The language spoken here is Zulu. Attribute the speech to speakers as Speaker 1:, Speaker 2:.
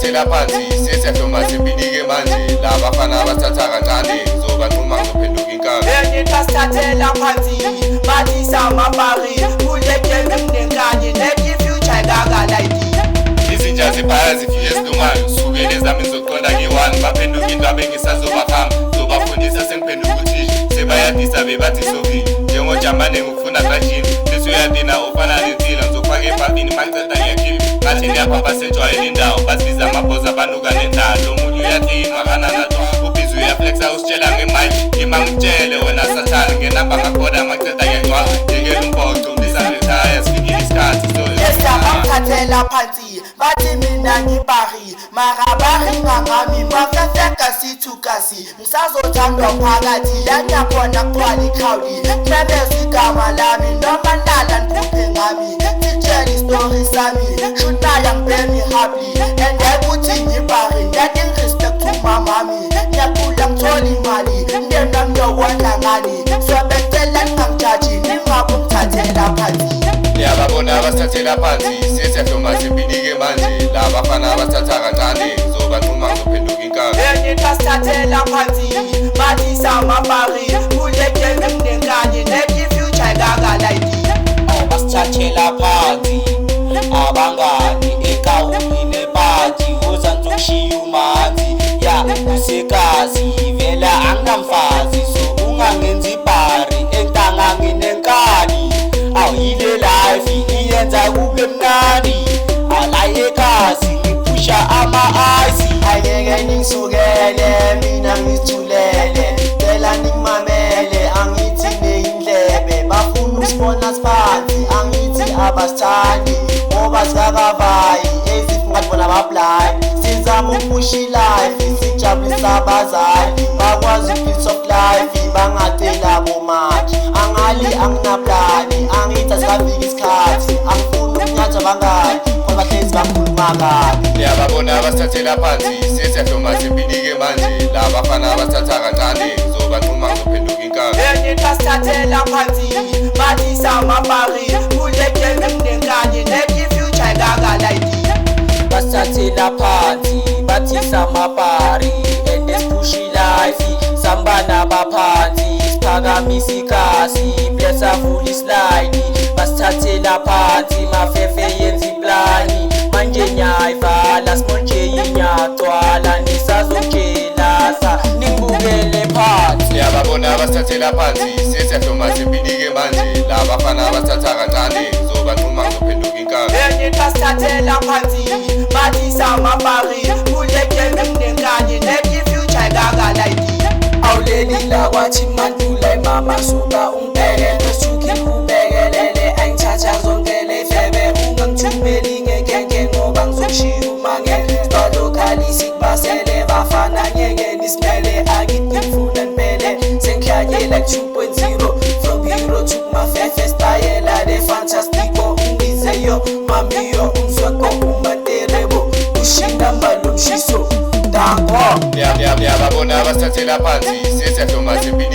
Speaker 1: basithathela phansi sesiyahloma sempinike manje labafana bathatha kancane zobanquma ngizophenduka inkanga
Speaker 2: enye basithathela phansi bathi samabari kule game emnengane nethi future engakalayidi
Speaker 1: izinja ziphaya zifike esilungayo sukele zami ngizoqonda nge-1 baphenduka into abengisazobahamba zobafundisa sengiphenduka uthisha sebayadisa bebathi sokile njengojamane ngokufuna grajini lesuyadina ofana nensila ngizofaka ebhabini mangiceda ngiyakhipha ngathi niyaphapha sejwayele indawo basibiza amabhoza abanuka nendalo omunye uyadinwa kananato ubhizi uyaflexa usitshela ngemali ima ngitshele wena sathane ngenamba ngakhoda mangiceda ngiyangcwala yekela umbhoco mbisa ngekhaya sifikile isikhathi
Speaker 2: bamthathela phansi bathi mina ngibari mara bari ngangami bafefeka sithukasi ngisazothandwa phakathi la nyakhona kugcwala ikhawuli mebeza igama lami noma ndala ndiphuphe ngami ngitshela istori sami shunaya ngibhemi happy and ekuthi ngibari ngiyadingrespect to mamami ngiyakhula ngithola imali ndena ngiyowondla ngani sobecela ningangijaji ningabumthathela phansi
Speaker 1: yababona basithathela phansi sesiyahloma sempinike manje labafana bathatha kancane zobanquma ngizophenduka inkanga
Speaker 2: enye basithathela phansi bathi samabari kule game emnengane nethi future engakalayidi
Speaker 3: basithathela phansi abangani ekawuni nephathi ozanzokushiya umanzi ya usekazi vela anginamfazi so ungangenzi ibhari entanga nginenkani awuyile life iyenza kube mnandi alayekazi ngiphusha ama-ice
Speaker 2: angeke ningisukele mina ngithulele cela ningimamele angithi neyindlebe bafuna usibona siphansi angithi abasithandi ngoba sikakavayi ezif ngathi bona bablind sizama ukupusha ilife sijabulisa abazali bakwazi piece of life bangacela bomaji angali anginaplani angithi asikafika isikhathi angifuni ukunyatha bangani ngoba bahlezi bangikhuluma kabi
Speaker 1: yababona basithathela phansi sesiyahloma sempinike manje labafana bathatha kancane zobanquma ngizophenduka inkanga
Speaker 2: enye basithathela phansi bathi samabari kule game emnengane nethi future engakalayidi
Speaker 3: basithathela phansi bathi samabhari and esipusha ilife sambana baphansi siphakamisa ikasi blessavula islide basithathela phansi mafefe yenza iplani manje nyayivala small j inyagcwala nisazojelasa ningibukele phansi
Speaker 1: yababona basithathela phansi sesiyahloma sempinike manje labafana bathatha kancane zobanquma ngizophenduka inkanga
Speaker 2: enye basithathela phansi bathi samabari kule game emnengane nethi future engakalayidi
Speaker 3: awuleli lakwathi mandula imama suka ungibheke nosuke ubekelele angithatha zonke le febe ungangithumeli ngekenge ngoba ngizokushiya umangele balokhalisi kubasele bafana ngeke nisimele akidifuna nipele sengihlanyela ku-2.0 from hero to mafefe stayela le fantastico ungizeyo mamiyo umsweko umaterebo ushinda mbalomshiso dango
Speaker 1: yababona basithathela phansi sesiyahloma sempinike